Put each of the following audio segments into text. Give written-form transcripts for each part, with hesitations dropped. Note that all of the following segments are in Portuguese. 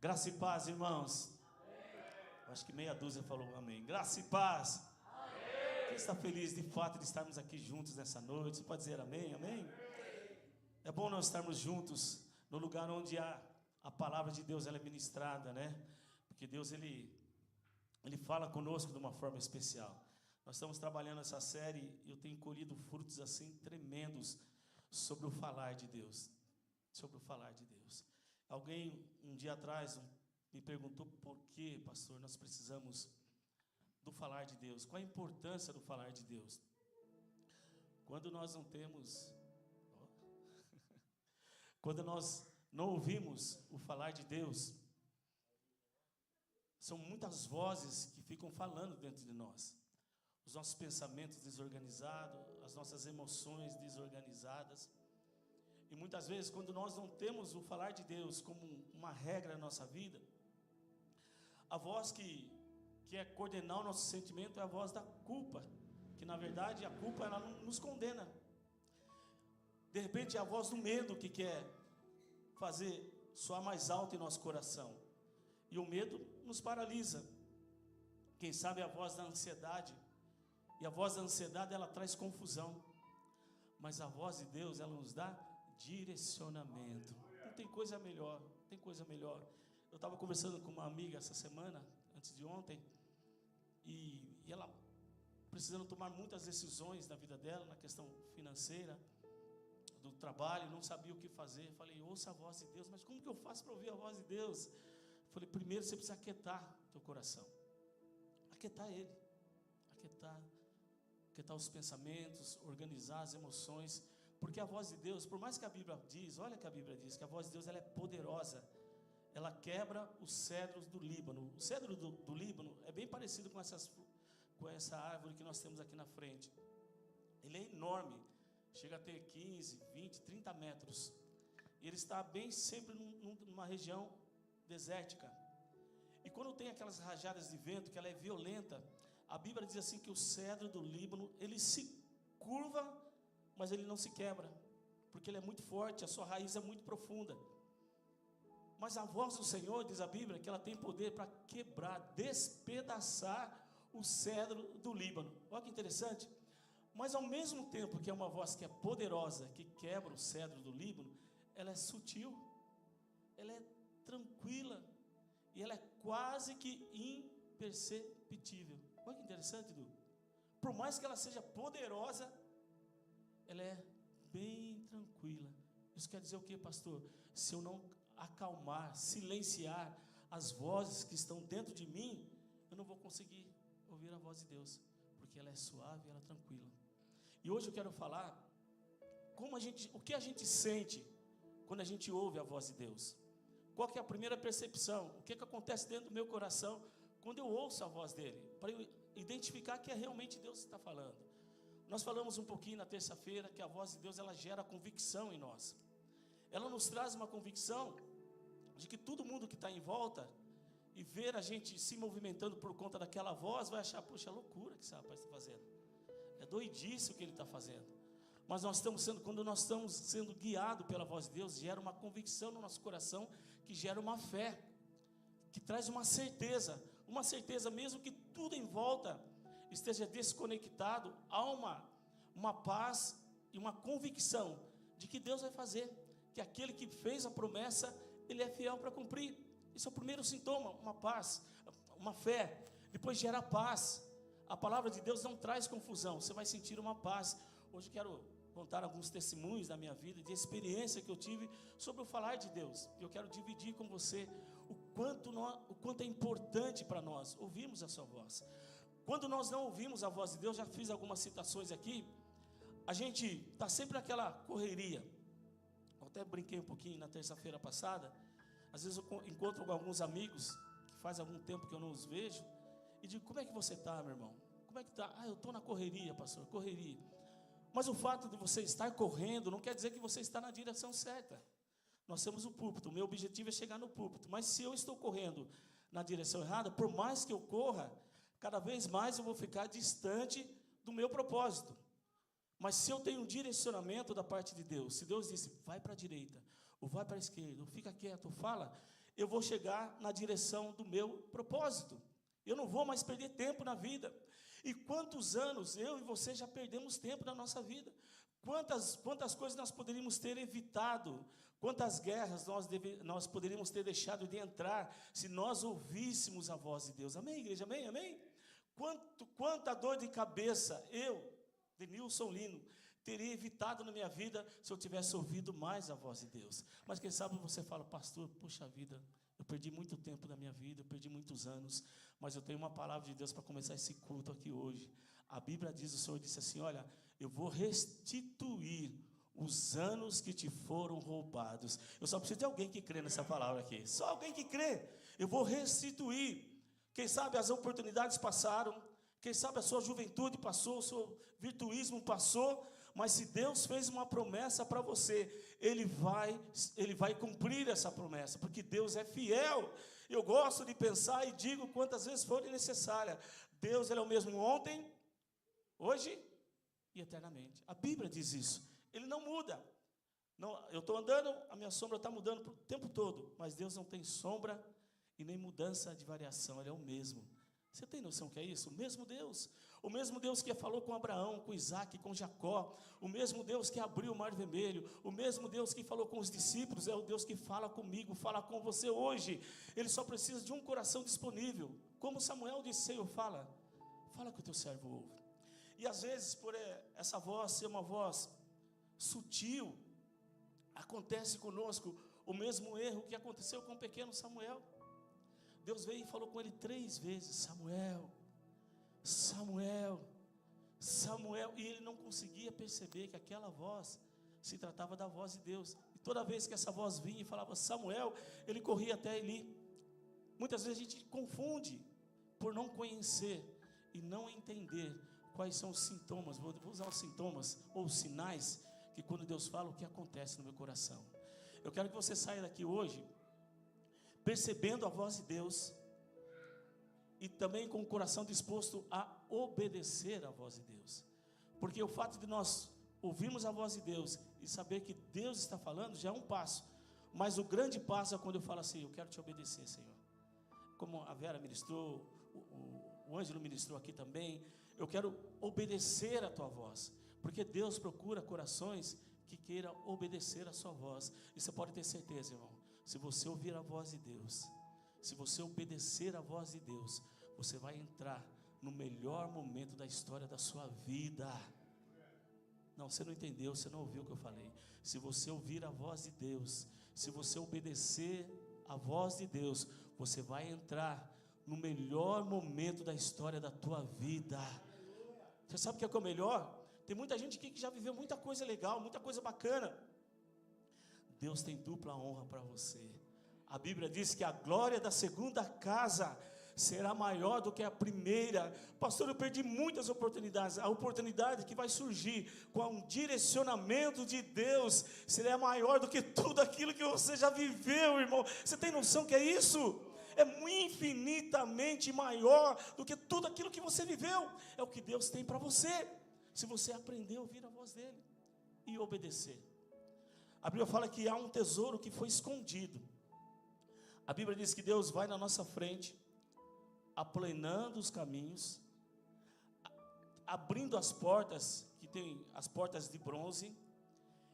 Graça e paz, irmãos. Amém. Acho que meia dúzia falou amém. Graça e paz. Amém. Quem está feliz de fato de estarmos aqui juntos nessa noite? Você pode dizer amém, amém? É bom nós estarmos juntos no lugar onde a palavra de Deus ela é ministrada, né? Porque Deus ele fala conosco de uma forma especial. Nós estamos trabalhando essa série e eu tenho colhido frutos assim tremendos sobre o falar de Deus. Sobre o falar de Deus. Alguém um dia atrás me perguntou por que, pastor, nós precisamos do falar de Deus. Qual a importância do falar de Deus? Quando nós não temos... Quando nós não ouvimos o falar de Deus, são muitas vozes que ficam falando dentro de nós. Os nossos pensamentos desorganizados, as nossas emoções desorganizadas. E muitas vezes, quando nós não temos o falar de Deus como uma regra na nossa vida, a voz que é coordenar o nosso sentimento é a voz da culpa, que na verdade a culpa ela nos condena. De repente é a voz do medo que quer fazer soar mais alto em nosso coração. E o medo nos paralisa. Quem sabe é a voz da ansiedade. E a voz da ansiedade ela traz confusão. Mas a voz de Deus ela nos dá direcionamento. Não tem coisa melhor, não tem coisa melhor. Eu estava conversando com uma amiga essa semana, antes de ontem, e ela precisando tomar muitas decisões na vida dela, na questão financeira, do trabalho, não sabia o que fazer. Eu falei, ouça a voz de Deus. Mas como que eu faço para ouvir a voz de Deus? Eu falei, primeiro você precisa aquietar teu coração, aquietar ele, aquietar os pensamentos, organizar as emoções. Porque a voz de Deus, por mais que a Bíblia diz, olha que a Bíblia diz, que a voz de Deus ela é poderosa, ela quebra os cedros do Líbano. O cedro do Líbano é bem parecido com essa árvore que nós temos aqui na frente. Ele é enorme, chega a ter 15, 20, 30 metros. E ele está bem sempre numa região desértica. E quando tem aquelas rajadas de vento, que ela é violenta, a Bíblia diz assim que o cedro do Líbano, ele se curva, mas ele não se quebra, porque ele é muito forte, a sua raiz é muito profunda. Mas a voz do Senhor, diz a Bíblia, que ela tem poder para quebrar, despedaçar o cedro do Líbano. Olha que interessante. Mas ao mesmo tempo que é uma voz que é poderosa, que quebra o cedro do Líbano, ela é sutil, ela é tranquila, e ela é quase que imperceptível. Olha que interessante, Edu. Por mais que ela seja poderosa, ela é bem tranquila. Isso quer dizer o que, pastor? Se eu não acalmar, silenciar as vozes que estão dentro de mim, eu não vou conseguir ouvir a voz de Deus, porque ela é suave e ela é tranquila. E hoje eu quero falar o que a gente sente quando a gente ouve a voz de Deus. Qual que é a primeira percepção? O que acontece dentro do meu coração quando eu ouço a voz dele? Para eu identificar que é realmente Deus que está falando. Nós falamos um pouquinho na terça-feira que a voz de Deus ela gera convicção em nós. Ela nos traz uma convicção de que todo mundo que está em volta e ver a gente se movimentando por conta daquela voz vai achar, poxa, loucura que esse rapaz está fazendo. É doidice o que ele está fazendo. Mas quando nós estamos sendo guiados pela voz de Deus, gera uma convicção no nosso coração, que gera uma fé, que traz uma certeza mesmo que tudo em volta esteja desconectado, há uma paz e uma convicção de que Deus vai fazer, que aquele que fez a promessa, ele é fiel para cumprir. Esse é o primeiro sintoma, uma paz, uma fé. Depois gera paz. A palavra de Deus não traz confusão, você vai sentir uma paz. Hoje eu quero contar alguns testemunhos da minha vida, de experiência que eu tive sobre o falar de Deus. Eu quero dividir com você o quanto é importante para nós ouvirmos a sua voz. Quando nós não ouvimos a voz de Deus, já fiz algumas citações aqui, a gente está sempre naquela correria. Eu até brinquei um pouquinho na terça-feira passada. Às vezes eu encontro com alguns amigos, que faz algum tempo que eu não os vejo, e digo, como é que você está, meu irmão? Como é que está? Eu estou na correria, pastor, correria. Mas o fato de você estar correndo não quer dizer que você está na direção certa. Nós temos o púlpito, o meu objetivo é chegar no púlpito. Mas se eu estou correndo na direção errada, por mais que eu corra, cada vez mais eu vou ficar distante do meu propósito. Mas se eu tenho um direcionamento da parte de Deus, se Deus disse, vai para a direita, ou vai para a esquerda, ou fica quieto, ou fala, eu vou chegar na direção do meu propósito. Eu não vou mais perder tempo na vida. E quantos anos eu e você já perdemos tempo na nossa vida? Quantas coisas nós poderíamos ter evitado? Quantas guerras nós poderíamos ter deixado de entrar se nós ouvíssemos a voz de Deus? Amém, igreja? Amém? Amém? Quanta dor de cabeça eu, Denilson Lino, teria evitado na minha vida se eu tivesse ouvido mais a voz de Deus. Mas quem sabe você fala, pastor, puxa vida, eu perdi muito tempo da minha vida, eu perdi muitos anos, mas eu tenho uma palavra de Deus para começar esse culto aqui hoje. A Bíblia diz, o Senhor disse assim, olha, eu vou restituir os anos que te foram roubados. Eu só preciso de alguém que crê nessa palavra aqui, só alguém que crê. Eu vou restituir. Quem sabe as oportunidades passaram, quem sabe a sua juventude passou, o seu virtuísmo passou, mas se Deus fez uma promessa para você, Ele vai cumprir essa promessa, porque Deus é fiel. Eu gosto de pensar e digo quantas vezes forem necessárias. Deus, Ele é o mesmo ontem, hoje e eternamente. A Bíblia diz isso. Ele não muda. Não, eu estou andando, a minha sombra está mudando o tempo todo, mas Deus não tem sombra e nem mudança de variação, Ele é o mesmo. Você tem noção que é isso? O mesmo Deus que falou com Abraão, com Isaac, com Jacó, o mesmo Deus que abriu o Mar Vermelho, o mesmo Deus que falou com os discípulos, é o Deus que fala comigo, fala com você hoje. Ele só precisa de um coração disponível. Como Samuel disse, Senhor, fala que o teu servo ouve. E às vezes, por essa voz ser uma voz sutil, acontece conosco o mesmo erro que aconteceu com o pequeno Samuel. Deus veio e falou com ele 3 vezes, Samuel, Samuel, Samuel, e ele não conseguia perceber que aquela voz se tratava da voz de Deus. E toda vez que essa voz vinha e falava Samuel, ele corria até Eli. Muitas vezes a gente confunde por não conhecer e não entender quais são os sintomas, vou usar os sintomas ou os sinais, que quando Deus fala, o que acontece no meu coração. Eu quero que você saia daqui hoje percebendo a voz de Deus e também com o coração disposto a obedecer a voz de Deus, porque o fato de nós ouvirmos a voz de Deus e saber que Deus está falando já é um passo, mas o grande passo é quando eu falo assim, eu quero te obedecer, Senhor, como a Vera ministrou, o Ângelo ministrou aqui também, eu quero obedecer a tua voz, porque Deus procura corações que queiram obedecer a sua voz, e você pode ter certeza, irmão, se você ouvir a voz de Deus, se você obedecer a voz de Deus, você vai entrar no melhor momento da história da sua vida. Não, você não entendeu, você não ouviu o que eu falei. Se você ouvir a voz de Deus, se você obedecer a voz de Deus, você vai entrar no melhor momento da história da tua vida. Você sabe o que é o melhor? Tem muita gente aqui que já viveu muita coisa legal, muita coisa bacana. Deus tem dupla honra para você. A Bíblia diz que a glória da segunda casa será maior do que a primeira. Pastor, eu perdi muitas oportunidades. A oportunidade que vai surgir com um direcionamento de Deus será maior do que tudo aquilo que você já viveu, irmão. Você tem noção que é isso? É infinitamente maior do que tudo aquilo que você viveu. É o que Deus tem para você, se você aprender a ouvir a voz dele e obedecer. A Bíblia fala que há um tesouro que foi escondido. A Bíblia diz que Deus vai na nossa frente, aplanando os caminhos, abrindo as portas, que tem as portas de bronze,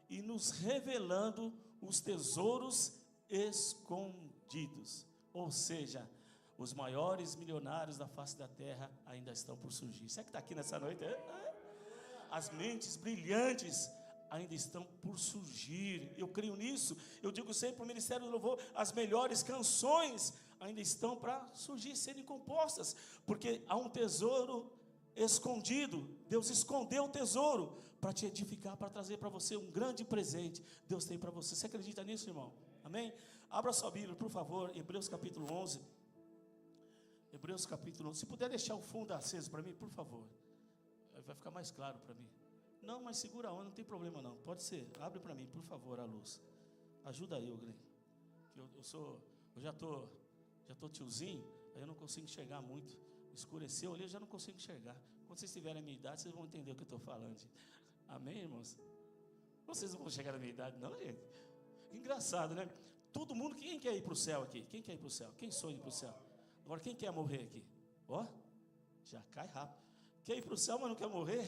e nos revelando os tesouros escondidos. Ou seja, os maiores milionários da face da terra ainda estão por surgir. Você que está aqui nessa noite? As mentes brilhantes ainda estão por surgir. Eu creio nisso. Eu digo sempre para o Ministério do Louvor, as melhores canções ainda estão para surgir, serem compostas, porque há um tesouro escondido. Deus escondeu o tesouro para te edificar, para trazer para você um grande presente. Deus tem para você. Você acredita nisso, irmão? Amém? Abra sua Bíblia, por favor, Hebreus capítulo 11. Hebreus capítulo 11. Se puder deixar o fundo aceso para mim, por favor. Vai ficar mais claro para mim. Não, mas segura a onda, não tem problema não. Pode ser, abre para mim, por favor, a luz. Ajuda eu, Glenn. Eu já tô tiozinho, aí eu não consigo enxergar muito. Escureceu ali, eu já não consigo enxergar. Quando vocês tiverem a minha idade, vocês vão entender o que eu estou falando. Amém, irmãos? Vocês não vão chegar na minha idade, não, gente? Engraçado, né? todo mundo, quem quer ir para o céu aqui? Quem quer ir para o céu? Quem sonha ir para o céu? Agora, quem quer morrer aqui? Ó, já cai rápido. Quer ir para o céu, mas não quer morrer?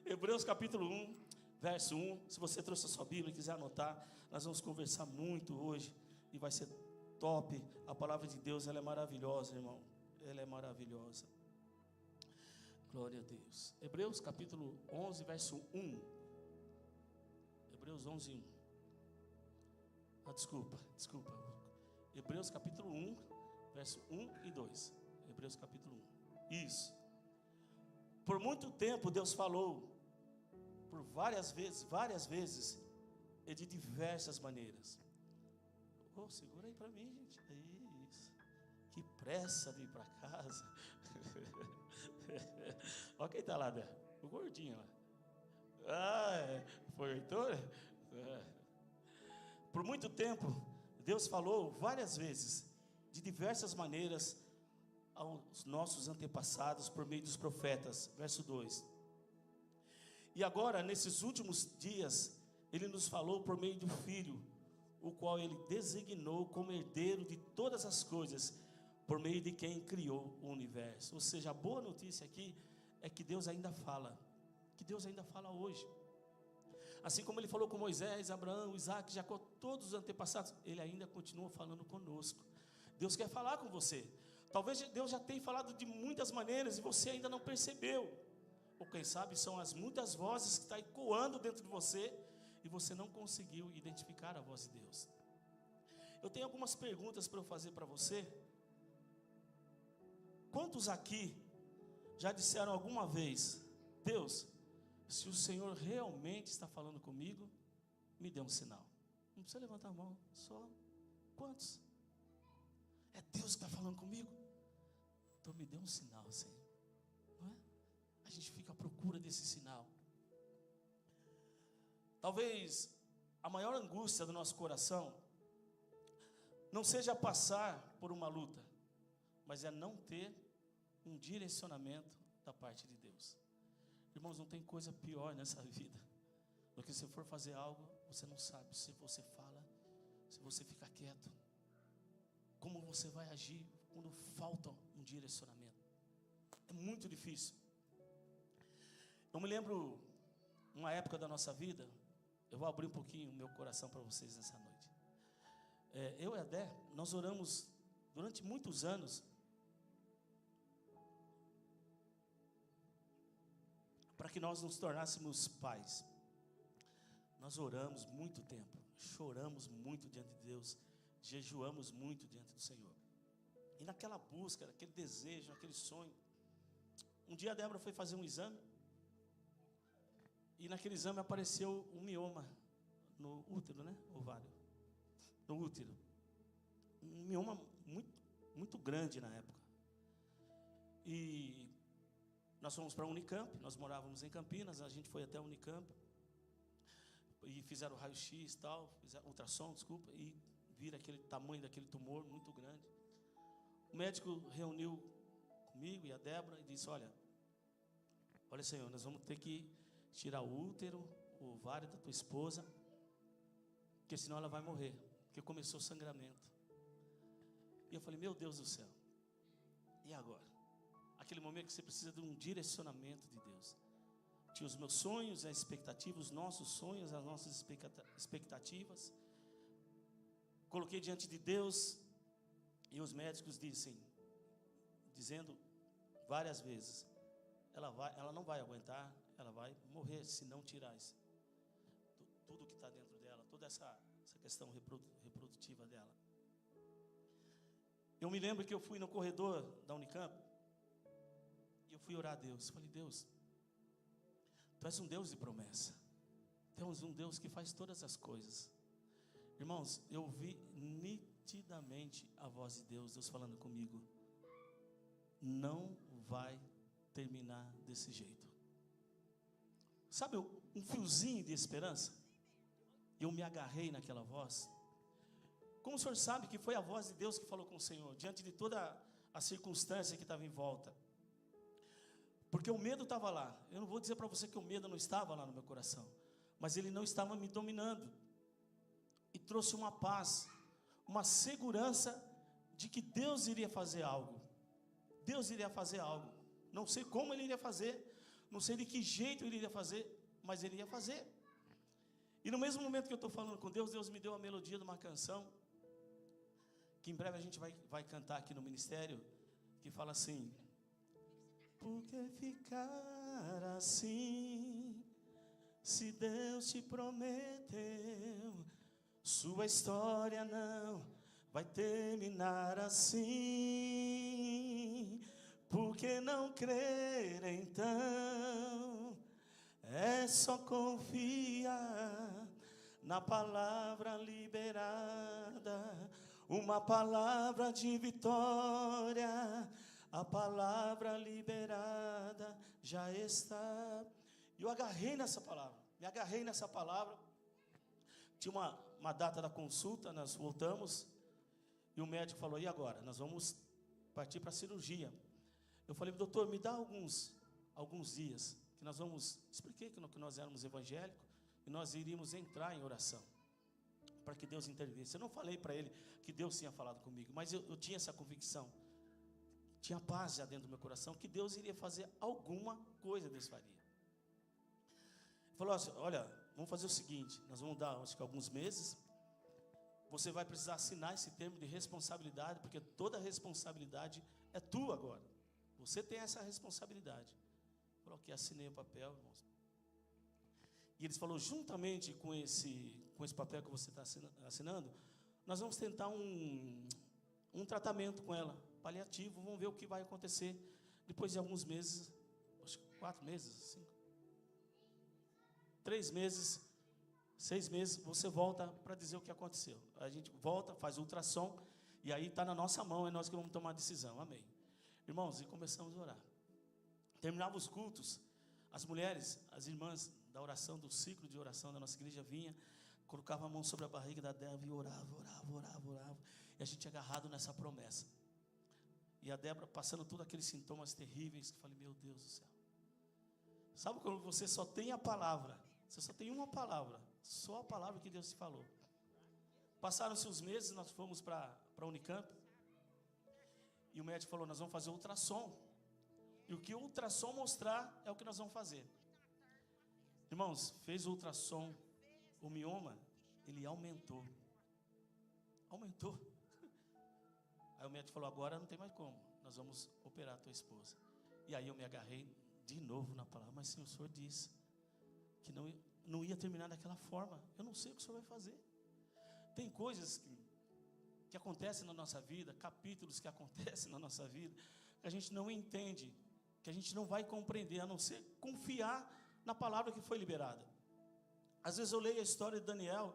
Hebreus capítulo 1, verso 1. Se você trouxe a sua Bíblia e quiser anotar, nós vamos conversar muito hoje. E vai ser top. A palavra de Deus, ela é maravilhosa, irmão. Ela é maravilhosa. Glória a Deus. Hebreus capítulo 11, verso 1. Hebreus 11, 1. Desculpa. Hebreus capítulo 1, verso 1 e 2. Hebreus capítulo 1. Isso. Por muito tempo Deus falou, por várias vezes, e de diversas maneiras. Segura aí para mim, gente. Isso. Que pressa de ir para casa. Olha quem está lá, o gordinho lá. Foi o Heitor? Por muito tempo, Deus falou várias vezes, de diversas maneiras, aos nossos antepassados, por meio dos profetas. Verso 2. E agora, nesses últimos dias, Ele nos falou por meio do Filho, o qual Ele designou como herdeiro de todas as coisas, por meio de quem criou o universo. Ou seja, a boa notícia aqui é que Deus ainda fala, que Deus ainda fala hoje. Assim como Ele falou com Moisés, Abraão, Isaac, Jacó, todos os antepassados, Ele ainda continua falando conosco. Deus quer falar com você. Talvez Deus já tenha falado de muitas maneiras e você ainda não percebeu. Ou quem sabe são as muitas vozes que estão ecoando dentro de você e você não conseguiu identificar a voz de Deus. Eu tenho algumas perguntas para eu fazer para você. Quantos aqui já disseram alguma vez: Deus, se o Senhor realmente está falando comigo, me dê um sinal? Não precisa levantar a mão, só quantos? É Deus que está falando comigo? Então me dê um sinal, Senhor. Não é? A gente fica à procura desse sinal. Talvez a maior angústia do nosso coração não seja passar por uma luta, mas é não ter um direcionamento da parte de Deus. Irmãos, não tem coisa pior nessa vida do que se for fazer algo, você não sabe se você fala, se você fica quieto, como você vai agir quando falta um direcionamento. É muito difícil. Eu me lembro uma época da nossa vida. Eu vou abrir um pouquinho o meu coração para vocês nessa noite. Eu e a Dé, nós oramos durante muitos anos para que nós nos tornássemos pais. Nós oramos muito tempo, choramos muito diante de Deus, jejuamos muito diante do Senhor. E naquela busca, naquele desejo, naquele sonho, um dia a Débora foi fazer um exame, e naquele exame apareceu um mioma no útero, né? Ovário. No útero. Um mioma muito, muito grande na época. E nós fomos para a Unicamp, nós morávamos em Campinas, a gente foi até a Unicamp, e fizeram raio-x e tal, fizeram ultrassom, e viram aquele tamanho daquele tumor muito grande. O médico reuniu comigo e a Débora e disse: olha, Senhor, nós vamos ter que tirar o útero, o ovário da tua esposa, porque senão ela vai morrer, porque começou o sangramento. E eu falei: meu Deus do céu, e agora? Aquele momento que você precisa de um direcionamento de Deus. Tinha os meus sonhos, as expectativas, os nossos sonhos, as nossas expectativas. Coloquei diante de Deus, e os médicos dizendo várias vezes: ela não vai aguentar, ela vai morrer se não tirar tudo que está dentro dela, toda essa questão reprodutiva dela. Eu me lembro que eu fui no corredor da Unicamp e eu fui orar a Deus. Falei: Deus, Tu és um Deus de promessa, Tu és um Deus que faz todas as coisas. Irmãos, eu vi nitidamente a voz de Deus falando comigo: não vai terminar desse jeito. Sabe, um fiozinho de esperança. Eu me agarrei naquela voz. Como o senhor sabe que foi a voz de Deus que falou com o Senhor, diante de toda a circunstância que estava em volta? Porque o medo estava lá. Eu não vou dizer para você que o medo não estava lá no meu coração, mas ele não estava me dominando. e trouxe uma paz, uma segurança de que Deus iria fazer algo. Deus iria fazer algo. Não sei como Ele iria fazer, não sei de que jeito Ele iria fazer, mas Ele ia fazer. E no mesmo momento que eu estou falando com Deus, Deus me deu a melodia de uma canção, que em breve a gente vai cantar aqui no ministério, que fala assim: por que ficar assim, se Deus te prometeu, sua história não vai terminar assim. Por que não crer então? É só confiar na palavra liberada, uma palavra de vitória. A palavra liberada já está. Eu agarrei nessa palavra, me agarrei nessa palavra. Tinha uma data da consulta, nós voltamos, e o médico falou: e agora? Nós vamos partir para a cirurgia. Eu falei: doutor, me dá alguns dias, que nós vamos... Expliquei que nós éramos evangélicos, e nós iríamos entrar em oração, para que Deus intervisse. Eu não falei para ele que Deus tinha falado comigo, mas eu tinha essa convicção, tinha paz já dentro do meu coração, que Deus iria fazer alguma coisa, Deus faria. Ele falou assim: olha, vamos fazer o seguinte, nós vamos dar, acho que alguns meses, você vai precisar assinar esse termo de responsabilidade, porque toda a responsabilidade é tua agora, você tem essa responsabilidade. Eu falei: ok, assinei o papel, irmãos. E eles falaram: juntamente com esse papel que você está assinando, nós vamos tentar um tratamento com ela, paliativo, vamos ver o que vai acontecer. Depois de alguns meses, acho que 4 meses, 5, 3 meses, 6 meses, você volta para dizer o que aconteceu. A gente volta, faz ultrassom, e aí está na nossa mão, é nós que vamos tomar a decisão. Amém. Irmãos, e começamos a orar. Terminava os cultos, as mulheres, as irmãs da oração, do ciclo de oração da nossa igreja vinha, colocava a mão sobre a barriga da Débora e orava. E a gente agarrado nessa promessa. E a Débora passando todos aqueles sintomas terríveis, que eu falei: meu Deus do céu. Sabe quando você só tem a palavra? Você só tem uma palavra, só a palavra que Deus te falou. Passaram-se os meses, nós fomos para a Unicamp, e o médico falou: nós vamos fazer ultrassom. E o que o ultrassom mostrar é o que nós vamos fazer. Irmãos, fez o ultrassom, o mioma, ele aumentou. Aí o médico falou: agora não tem mais como, nós vamos operar a tua esposa. E aí eu me agarrei de novo na palavra: mas Senhor, o Senhor disse que não ia terminar daquela forma, eu não sei o que o Senhor vai fazer. Tem coisas que acontecem na nossa vida, capítulos que acontecem na nossa vida, que a gente não entende, que a gente não vai compreender, a não ser confiar na palavra que foi liberada. Às vezes eu leio a história de Daniel,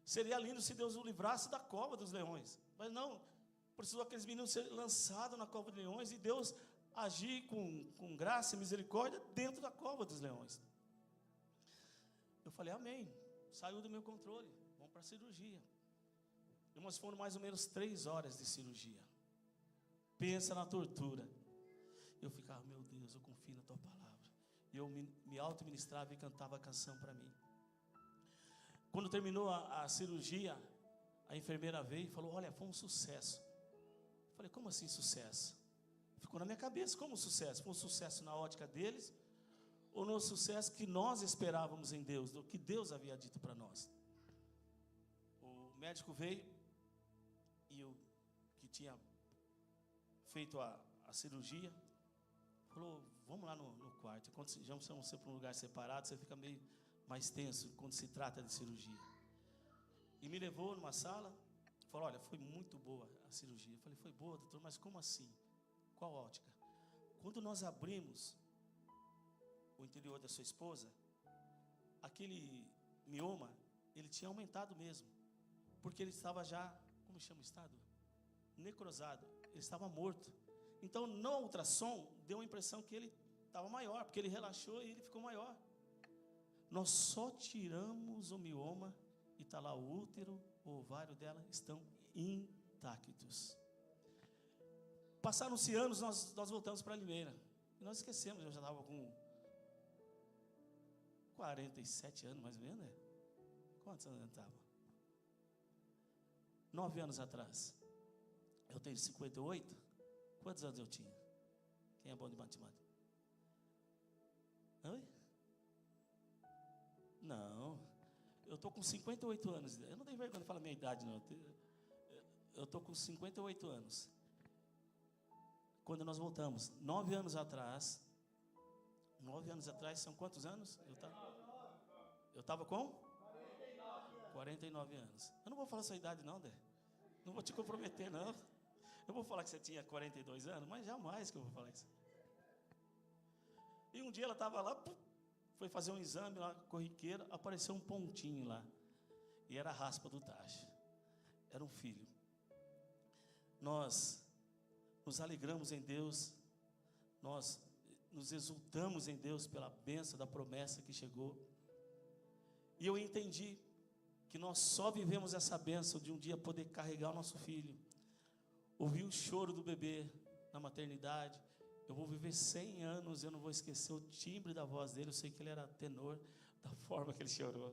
seria lindo se Deus o livrasse da cova dos leões, mas não, precisou aqueles meninos ser lançados na cova dos leões, e Deus agir com graça e misericórdia dentro da cova dos leões. Eu falei: amém, saiu do meu controle, vamos para a cirurgia. Irmãos, foram mais ou menos 3 horas de cirurgia. Pensa na tortura. Eu ficava: meu Deus, eu confio na tua palavra. E eu me auto-ministrava e cantava a canção para mim. Quando terminou a cirurgia, a enfermeira veio e falou: olha, foi um sucesso. Eu falei: como assim sucesso? Ficou na minha cabeça: como sucesso? Foi um sucesso na ótica deles, ou no sucesso que nós esperávamos em Deus, do que Deus havia dito para nós? O médico veio, e eu, que tinha feito a cirurgia, falou: vamos lá no quarto. Quando já vamos ser para um lugar separado, você fica meio mais tenso quando se trata de cirurgia. E me levou numa sala, falou: olha, foi muito boa a cirurgia. Eu falei: foi boa, doutor, mas como assim? Qual ótica? Quando nós abrimos o interior da sua esposa, aquele mioma, ele tinha aumentado mesmo, porque ele estava já, como chama o estado? Necrosado, ele estava morto. Então no ultrassom deu a impressão que ele estava maior, porque ele relaxou e ele ficou maior. Nós só tiramos o mioma e está lá o útero, o ovário dela estão intactos. Passaram-se anos, nós voltamos para Limeira, e nós esquecemos. Eu já estava com 47 anos mais ou menos, né? Quantos anos eu estava? 9 anos atrás. Eu tenho 58. Quantos anos eu tinha? Quem é bom de matemática? Oi? Não. Eu estou com 58 anos. Eu não tenho vergonha de falar a minha idade, não. Eu estou com 58 anos. Quando nós voltamos, 9 anos atrás. 9 anos atrás, são quantos anos? Eu estava com? 49 anos. Eu não vou falar essa idade não, Dé. Não vou te comprometer, não. Eu vou falar que você tinha 42 anos, mas jamais que eu vou falar isso. E um dia ela estava lá, foi fazer um exame lá, corriqueiro, apareceu um pontinho lá. E era a raspa do Tacho. Era um filho. Nós nos alegramos em Deus, nós nos exultamos em Deus pela bênção da promessa que chegou. E eu entendi que nós só vivemos essa bênção de um dia poder carregar o nosso filho. Ouvir o choro do bebê na maternidade. Eu vou viver 100 anos, eu não vou esquecer o timbre da voz dele. Eu sei que ele era tenor, da forma que ele chorou.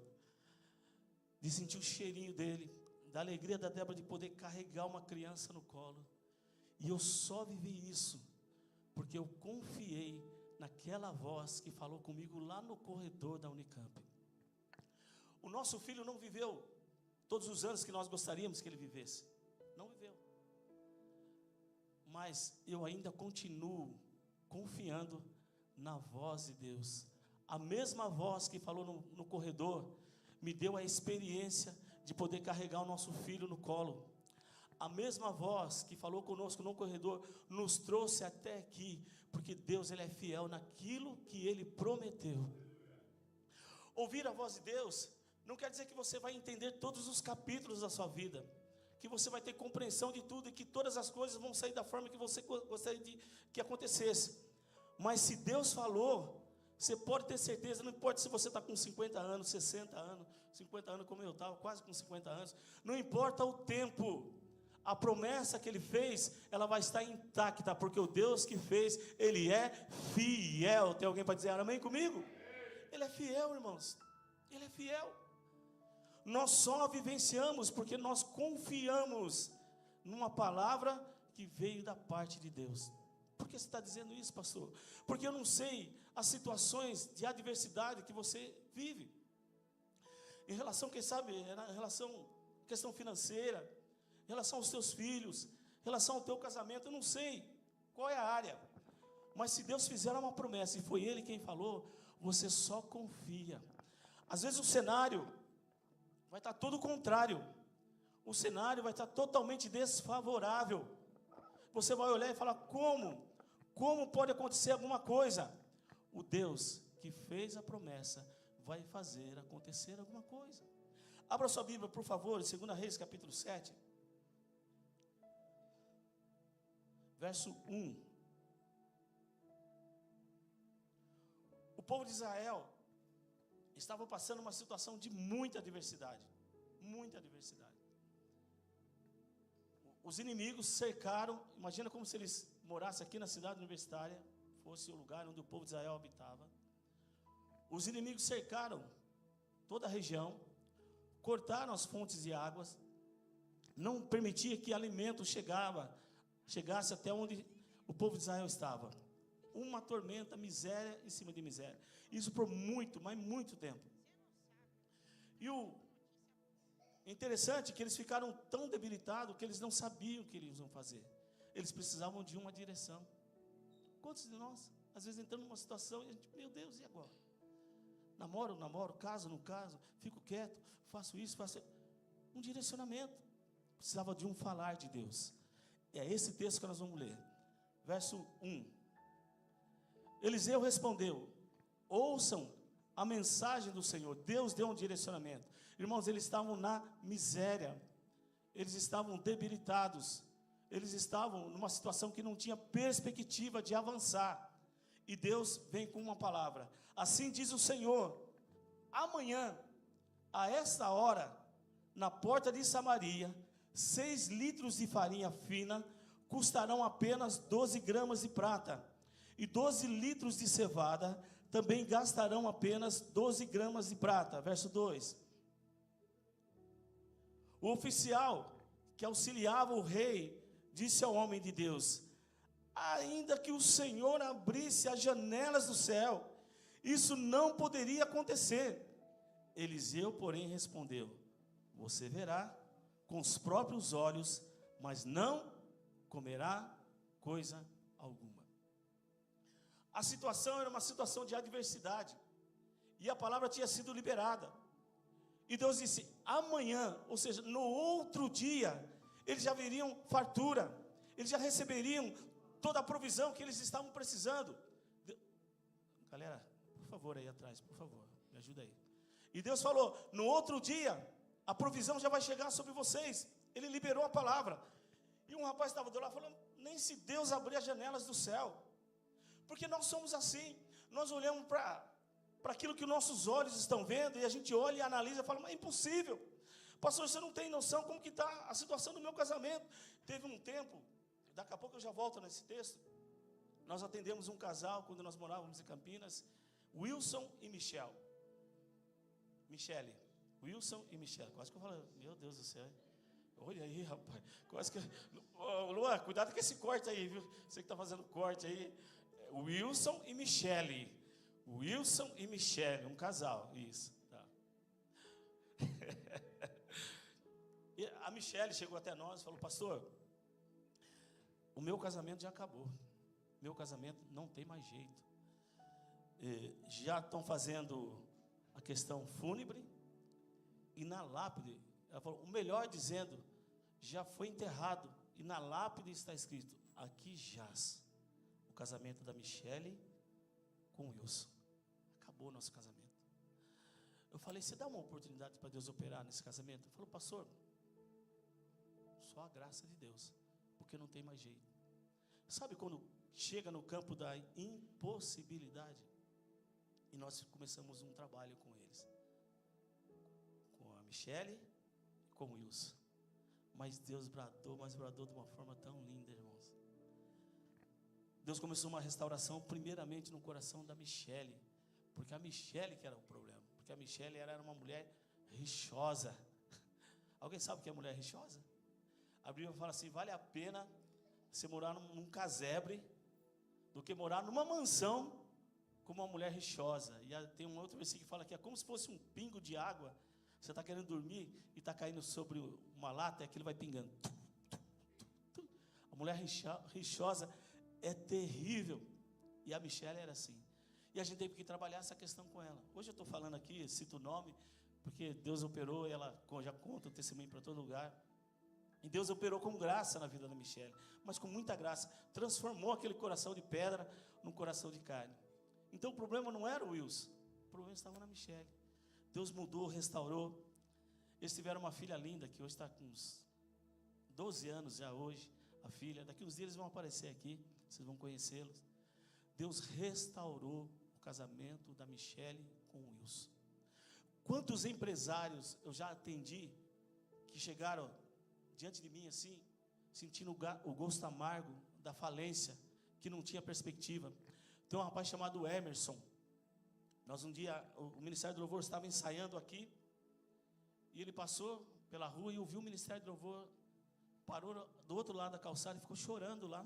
De sentir o cheirinho dele, da alegria da Débora de poder carregar uma criança no colo. E eu só vivi isso porque eu confiei naquela voz que falou comigo lá no corredor da Unicamp. O nosso filho não viveu todos os anos que nós gostaríamos que ele vivesse. Não viveu. Mas eu ainda continuo confiando na voz de Deus. A mesma voz que falou no corredor me deu a experiência de poder carregar o nosso filho no colo. A mesma voz que falou conosco no corredor nos trouxe até aqui, porque Deus ele é fiel naquilo que Ele prometeu. Ouvir a voz de Deus não quer dizer que você vai entender todos os capítulos da sua vida, que você vai ter compreensão de tudo e que todas as coisas vão sair da forma que você gostaria que acontecesse. Mas se Deus falou, você pode ter certeza, não importa se você está com 50 anos, 60 anos, 50 anos como eu estava, quase com 50 anos, não importa o tempo, a promessa que Ele fez, ela vai estar intacta, porque o Deus que fez, Ele é fiel. Tem alguém para dizer amém comigo? Ele é fiel, irmãos, Ele é fiel. Nós só vivenciamos porque nós confiamos numa palavra que veio da parte de Deus. Por que você está dizendo isso, pastor? Porque eu não sei as situações de adversidade que você vive. Em relação, quem sabe, em relação à questão financeira, em relação aos teus filhos, em relação ao teu casamento, eu não sei qual é a área. Mas se Deus fizer uma promessa e foi Ele quem falou, você só confia. Às vezes o cenário vai estar todo contrário. O cenário vai estar totalmente desfavorável. Você vai olhar e falar, como pode acontecer alguma coisa? O Deus que fez a promessa vai fazer acontecer alguma coisa. Abra sua Bíblia, por favor, em 2 Reis, capítulo 7. Verso 1. O povo de Israel estava passando uma situação de muita adversidade. Muita adversidade. Os inimigos cercaram, imagina como se eles morassem aqui na cidade universitária, fosse o lugar onde o povo de Israel habitava. Os inimigos cercaram toda a região, cortaram as fontes de águas, não permitia que alimento chegasse até onde o povo de Israel estava. Uma tormenta, miséria em cima de miséria. Isso por muito, mas muito tempo. E o interessante é que eles ficaram tão debilitados que eles não sabiam o que eles iam fazer. Eles precisavam de uma direção. Quantos de nós, às vezes, entramos numa situação e a gente, meu Deus, e agora? Namoro, caso, não caso, fico quieto, faço isso, faço... Um direcionamento. Precisava de um falar de Deus. É esse texto que nós vamos ler. Verso 1. Eliseu respondeu, ouçam a mensagem do Senhor. Deus deu um direcionamento. Irmãos, eles estavam na miséria. Eles estavam debilitados. Eles estavam numa situação que não tinha perspectiva de avançar. E Deus vem com uma palavra. Assim diz o Senhor, amanhã, a esta hora, na porta de Samaria, 6 litros de farinha fina custarão apenas 12 gramas de prata. E 12 litros de cevada também gastarão apenas 12 gramas de prata. Verso 2. O oficial que auxiliava o rei, disse ao homem de Deus: ainda que o Senhor abrisse as janelas do céu, isso não poderia acontecer. Eliseu, porém, respondeu: você verá com os próprios olhos, mas não comerá coisa alguma. A situação era uma situação de adversidade, e a palavra tinha sido liberada. E Deus disse: amanhã, ou seja, no outro dia, eles já veriam fartura, eles já receberiam toda a provisão que eles estavam precisando. Galera, por favor, aí atrás, por favor, me ajuda aí. E Deus falou: no outro dia, a provisão já vai chegar sobre vocês. Ele liberou a palavra. E um rapaz estava do lado falando: nem se Deus abrir as janelas do céu. Porque nós somos assim, nós olhamos para aquilo que nossos olhos estão vendo, e a gente olha e analisa e fala: mas é impossível. Pastor, você não tem noção como que está a situação do meu casamento. Teve um tempo, daqui a pouco eu já volto nesse texto, nós atendemos um casal, quando nós morávamos em Campinas, Wilson e Michele, Wilson e Michele, quase que eu falo, meu Deus do céu, olha aí, rapaz, quase que, ô, Luan, cuidado com esse corte aí, viu, você que está fazendo corte aí, Wilson e Michele, um casal, isso, tá. E a Michele chegou até nós e falou: pastor, o meu casamento já acabou, meu casamento não tem mais jeito, já estão fazendo a questão fúnebre, e na lápide, ela falou, o melhor dizendo, já foi enterrado, e na lápide está escrito: aqui jaz o casamento da Michele com o Wilson. Acabou o nosso casamento. Eu falei: você dá uma oportunidade para Deus operar nesse casamento? Ele falou: pastor, só a graça de Deus, porque não tem mais jeito. Sabe quando chega no campo da impossibilidade? E nós começamos um trabalho com eles, com a Michele e com o Wilson. Mas Deus bradou, mas bradou de uma forma tão linda, irmãos. Deus começou uma restauração primeiramente no coração da Michele, porque a Michele que era o problema, porque a Michele era uma mulher rixosa. Alguém sabe o que é mulher rixosa? A Bíblia fala assim: vale a pena você morar num casebre do que morar numa mansão com uma mulher rixosa. E tem um outro versículo que fala que é como se fosse um pingo de água. Você está querendo dormir e está caindo sobre uma lata e aquilo vai pingando. A mulher rixosa é terrível. E a Michele era assim. E a gente teve que trabalhar essa questão com ela. Hoje eu estou falando aqui, cito o nome, porque Deus operou, e ela já conta o testemunho para todo lugar. E Deus operou com graça na vida da Michele, mas com muita graça, transformou aquele coração de pedra num coração de carne. Então o problema não era o Wilson, o problema estava na Michele. Deus mudou, restaurou. Eles tiveram uma filha linda, que hoje está com uns 12 anos já hoje, a filha. Daqui uns dias eles vão aparecer aqui, vocês vão conhecê-los. Deus restaurou o casamento da Michele com o Wilson. Quantos empresários eu já atendi que chegaram diante de mim assim, sentindo o gosto amargo da falência, que não tinha perspectiva. Tem um rapaz chamado Emerson. Nós um dia, o Ministério do Louvor estava ensaiando aqui, e ele passou pela rua e ouviu o Ministério do Louvor, parou do outro lado da calçada e ficou chorando lá.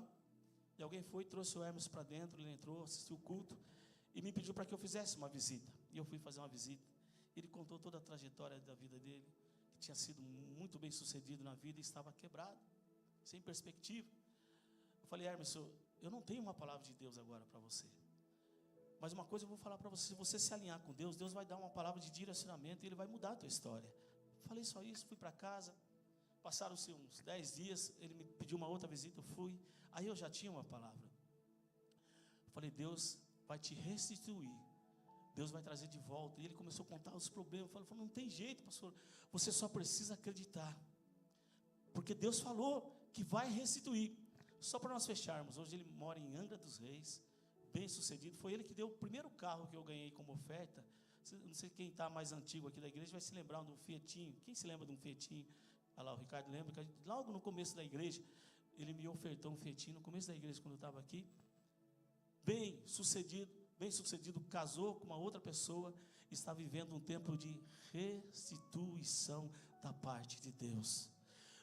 E alguém foi e trouxe o Emerson para dentro, ele entrou, assistiu o culto, e me pediu para que eu fizesse uma visita. E eu fui fazer uma visita. Ele contou toda a trajetória da vida dele, que tinha sido muito bem sucedido na vida e estava quebrado, sem perspectiva. Eu falei: Emerson, eu não tenho uma palavra de Deus agora para você, mas uma coisa eu vou falar para você: se você se alinhar com Deus, Deus vai dar uma palavra de direcionamento e Ele vai mudar a tua história. Falei só isso, fui para casa, passaram-se uns 10 dias, ele me pediu uma outra visita, eu fui, aí eu já tinha uma palavra. Eu falei: Deus vai te restituir, Deus vai trazer de volta. E ele começou a contar os problemas. Eu falei: não tem jeito, pastor, você só precisa acreditar, porque Deus falou que vai restituir. Só para nós fecharmos, hoje ele mora em Angra dos Reis, bem sucedido. Foi ele que deu o primeiro carro que eu ganhei como oferta. Não sei quem está mais antigo aqui da igreja vai se lembrar de um Fietinho. Quem se lembra de um Fietinho? Olha lá, o Ricardo lembra que logo no começo da igreja ele me ofertou um Fietinho, no começo da igreja, quando eu estava aqui. Bem sucedido, casou com uma outra pessoa, está vivendo um tempo de restituição da parte de Deus.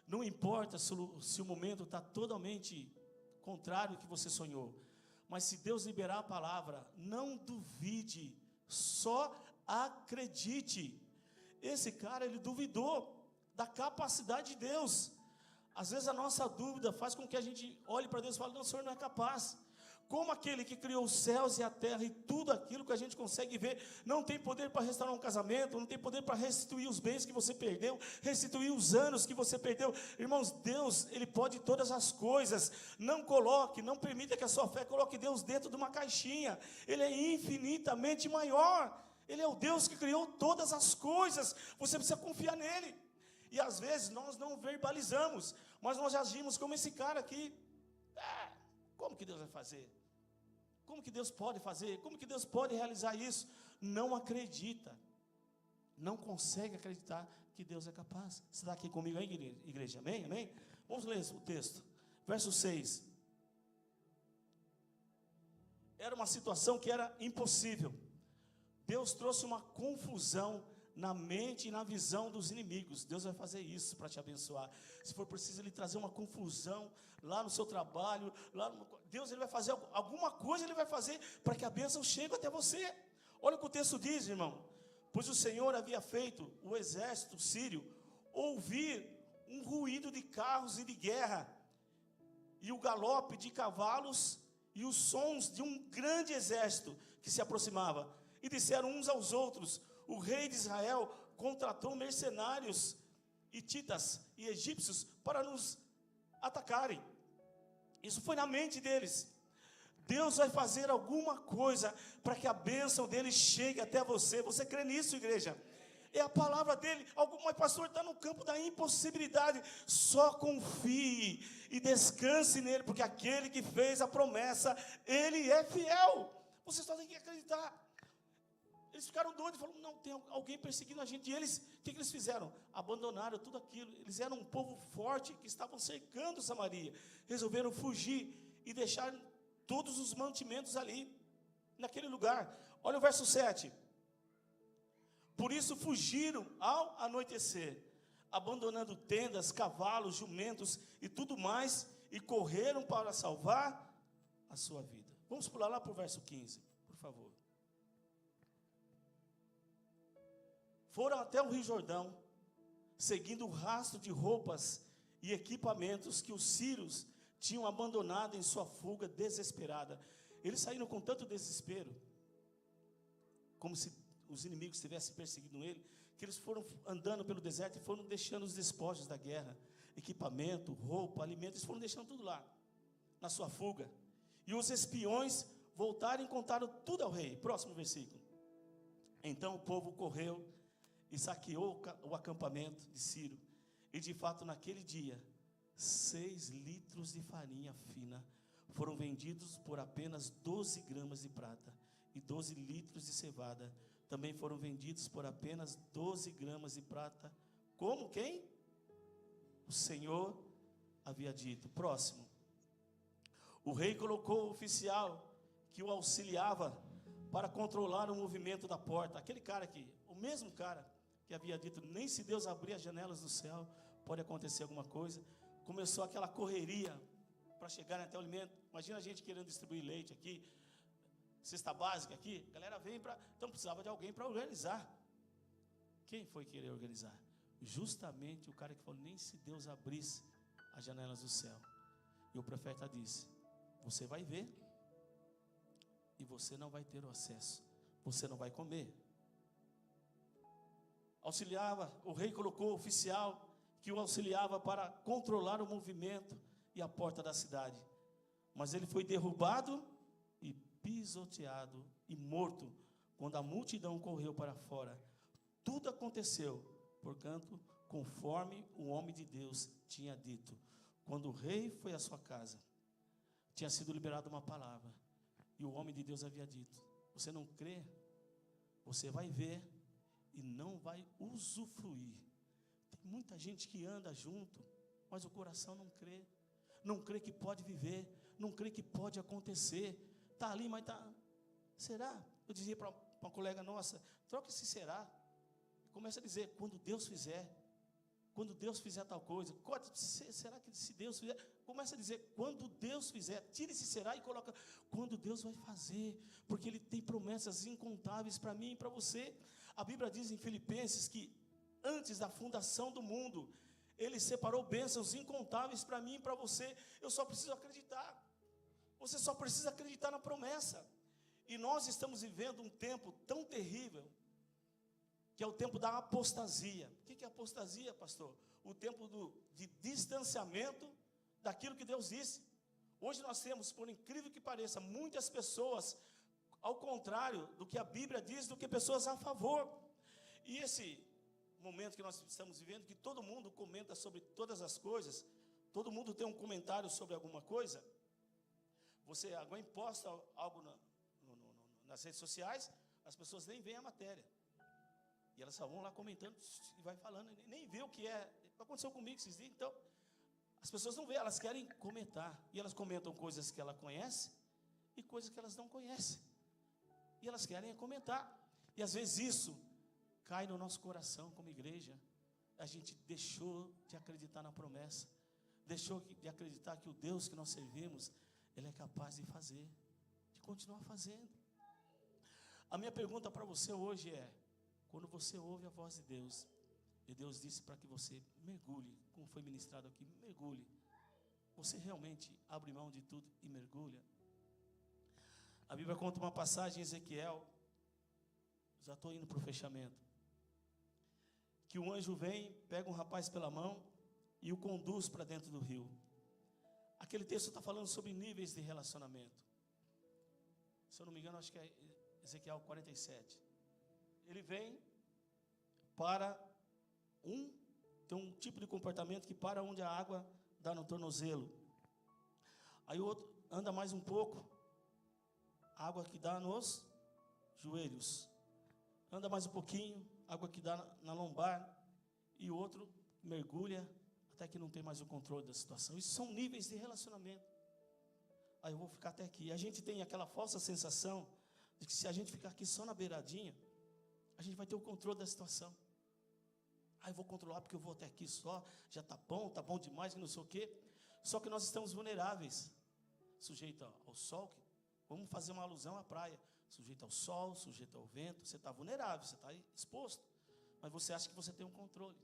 Não importa se o momento está totalmente contrário ao que você sonhou. Mas se Deus liberar a palavra, não duvide, só acredite. Esse cara, ele duvidou da capacidade de Deus. Às vezes a nossa dúvida faz com que a gente olhe para Deus e fale: não, o Senhor não é capaz. Como aquele que criou os céus e a terra e tudo aquilo que a gente consegue ver, não tem poder para restaurar um casamento, não tem poder para restituir os bens que você perdeu, restituir os anos que você perdeu. Irmãos, Deus, Ele pode todas as coisas. Não permita que a sua fé coloque Deus dentro de uma caixinha. Ele é infinitamente maior. Ele é o Deus que criou todas as coisas. Você precisa confiar nele. E às vezes nós não verbalizamos, mas nós agimos como esse cara aqui. Como que Deus vai fazer? Como que Deus pode fazer? Como que Deus pode realizar isso? Não acredita. Não consegue acreditar que Deus é capaz. Você está aqui comigo aí, igreja? Amém? Amém? Vamos ler o texto. Verso 6. Era uma situação que era impossível. Deus trouxe uma confusão na mente e na visão dos inimigos. Deus vai fazer isso para te abençoar. Se for preciso Ele trazer uma confusão lá no seu trabalho, Deus, Ele vai fazer alguma coisa, Ele vai fazer para que a bênção chegue até você. Olha o que o texto diz, irmão. Pois o Senhor havia feito o exército sírio ouvir um ruído de carros e de guerra, e o galope de cavalos e os sons de um grande exército que se aproximava. E disseram uns aos outros: o rei de Israel contratou mercenários, hititas e egípcios para nos atacarem. Isso foi na mente deles. Deus vai fazer alguma coisa para que a bênção dele chegue até você. Você crê nisso, igreja? É a palavra dele. Mas pastor, está no campo da impossibilidade. Só confie e descanse nele, porque aquele que fez a promessa, ele é fiel. Você só tem que acreditar. Eles ficaram doidos, falaram: não, tem alguém perseguindo a gente. E eles, o que eles fizeram? Abandonaram tudo aquilo. Eles eram um povo forte que estavam cercando Samaria. Resolveram fugir e deixar todos os mantimentos ali, naquele lugar. Olha o verso 7. Por isso fugiram ao anoitecer, abandonando tendas, cavalos, jumentos e tudo mais, e correram para salvar a sua vida. Vamos pular lá para o verso 15, por favor. Foram até o Rio Jordão, seguindo o rastro de roupas e equipamentos que os sírios tinham abandonado em sua fuga desesperada. Eles saíram com tanto desespero, como se os inimigos estivessem perseguindo ele, que eles foram andando pelo deserto e foram deixando os despojos da guerra, equipamento, roupa, alimentos, eles foram deixando tudo lá, na sua fuga. E os espiões voltaram e contaram tudo ao rei. Próximo versículo. Então o povo correu e saqueou o acampamento de Ciro. E de fato naquele dia, 6 litros de farinha fina foram vendidos por apenas 12 gramas de prata. E 12 litros de cevada também foram vendidos por apenas 12 gramas de prata. Como quem? O Senhor havia dito. Próximo. O rei colocou o oficial que o auxiliava para controlar o movimento da porta. Aquele cara aqui, o mesmo cara que havia dito: nem se Deus abrir as janelas do céu, pode acontecer alguma coisa. Começou aquela correria para chegar até o alimento. Imagina a gente querendo distribuir leite aqui, cesta básica aqui, a galera vem para... Então precisava de alguém para organizar. Quem foi querer organizar? Justamente o cara que falou: nem se Deus abrisse as janelas do céu. E o profeta disse: você vai ver, e você não vai ter o acesso, você não vai comer. O rei colocou o oficial que o auxiliava para controlar o movimento e a porta da cidade. Mas ele foi derrubado e pisoteado e morto quando a multidão correu para fora. Tudo aconteceu, portanto, conforme o homem de Deus tinha dito. Quando o rei foi à sua casa, tinha sido liberada uma palavra, e o homem de Deus havia dito: você não crê? Você vai ver e não vai usufruir. Tem muita gente que anda junto, mas o coração não crê. Não crê que pode viver, não crê que pode acontecer. Está ali, mas está... Será? Eu dizia para uma colega nossa: troca esse será. Começa a dizer: quando Deus fizer. quando Deus fizer tal coisa, será que se Deus fizer, começa a dizer, quando Deus fizer, tira esse será e coloca, quando Deus vai fazer, porque Ele tem promessas incontáveis para mim e para você. A Bíblia diz em Filipenses que antes da fundação do mundo, Ele separou bênçãos incontáveis para mim e para você. Eu só preciso acreditar. Você só precisa acreditar na promessa. E nós estamos vivendo um tempo tão terrível, que é o tempo da apostasia. O que é apostasia, pastor? O tempo de distanciamento daquilo que Deus disse. Hoje nós temos, por incrível que pareça, muitas pessoas ao contrário do que a Bíblia diz, do que pessoas a favor. E esse momento que nós estamos vivendo, que todo mundo comenta sobre todas as coisas, todo mundo tem um comentário sobre alguma coisa. Você agora posta algo nas redes sociais, as pessoas nem veem a matéria. E elas só vão lá comentando e vai falando, nem vê o que é. Aconteceu comigo esses dias. Então, as pessoas não veem, elas querem comentar. E elas comentam coisas que ela conhece e coisas que elas não conhecem. E elas querem comentar. E às vezes isso cai no nosso coração como igreja. A gente deixou de acreditar na promessa. Deixou de acreditar que o Deus que nós servimos, Ele é capaz de fazer, de continuar fazendo. A minha pergunta para você hoje é, quando você ouve a voz de Deus, e Deus disse para que você mergulhe, como foi ministrado aqui, mergulhe, você realmente abre mão de tudo e mergulha? A Bíblia conta uma passagem em Ezequiel, já estou indo para o fechamento, que um anjo vem, pega um rapaz pela mão e o conduz para dentro do rio. Aquele texto está falando sobre níveis de relacionamento. Se eu não me engano, acho que é Ezequiel 47. Ele vem para tem um tipo de comportamento que para onde a água dá no tornozelo. Aí o outro anda mais um pouco, água que dá nos joelhos. Anda mais um pouquinho, água que dá na lombar. E o outro mergulha até que não tem mais o controle da situação. Isso são níveis de relacionamento. Aí eu vou ficar até aqui. A gente tem aquela falsa sensação de que se a gente ficar aqui só na beiradinha, a gente vai ter o controle da situação. Ah, eu vou controlar porque eu vou até aqui só, já está bom demais, não sei o quê. Só que nós estamos vulneráveis, sujeito ao sol, vamos fazer uma alusão à praia, sujeito ao sol, sujeito ao vento, você está vulnerável, você está exposto, mas você acha que você tem um controle.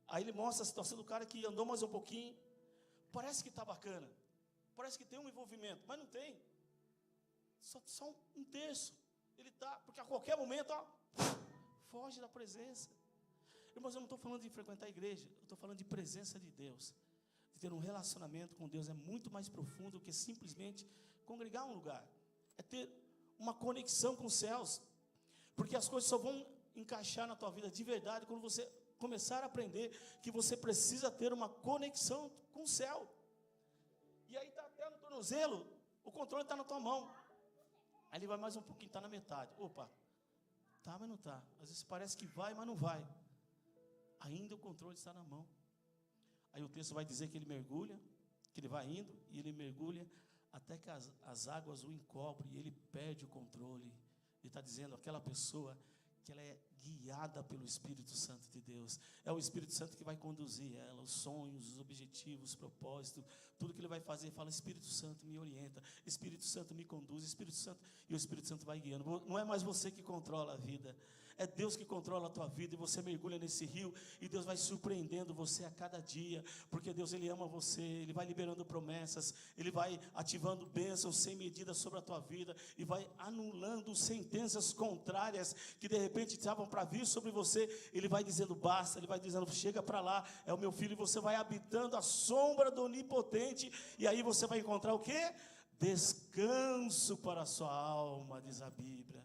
Aí ele mostra a situação do cara que andou mais um pouquinho, parece que está bacana, parece que tem um envolvimento, mas não tem, só um terço, ele está, porque a qualquer momento, foge da presença. Irmãos, eu não estou falando de frequentar a igreja, eu estou falando de presença de Deus, de ter um relacionamento com Deus, é muito mais profundo do que simplesmente congregar um lugar, é ter uma conexão com os céus, porque as coisas só vão encaixar na tua vida de verdade quando você começar a aprender que você precisa ter uma conexão com o céu. E aí está até no tornozelo, o controle está na tua mão. Aí ele vai mais um pouquinho, está na metade. Opa, tá, mas não está. Às vezes parece que vai, mas não vai. Ainda o controle está na mão. Aí o texto vai dizer que ele mergulha, que ele vai indo, e ele mergulha até que as águas o encobrem, e ele perde o controle. Ele está dizendo, aquela pessoa que ela é guiada pelo Espírito Santo de Deus. É o Espírito Santo que vai conduzir ela, os sonhos, os objetivos, os propósitos, tudo que ele vai fazer. Fala, Espírito Santo me orienta, Espírito Santo me conduz, Espírito Santo, e o Espírito Santo vai guiando. Não é mais você que controla a vida, é Deus que controla a tua vida, e você mergulha nesse rio, e Deus vai surpreendendo você a cada dia, porque Deus, Ele ama você, Ele vai liberando promessas, Ele vai ativando bênçãos sem medida sobre a tua vida, e vai anulando sentenças contrárias, que de repente estavam para vir sobre você. Ele vai dizendo basta, Ele vai dizendo chega para lá, é o meu filho, e você vai habitando a sombra do Onipotente, e aí você vai encontrar o quê? Descanso para a sua alma, diz a Bíblia.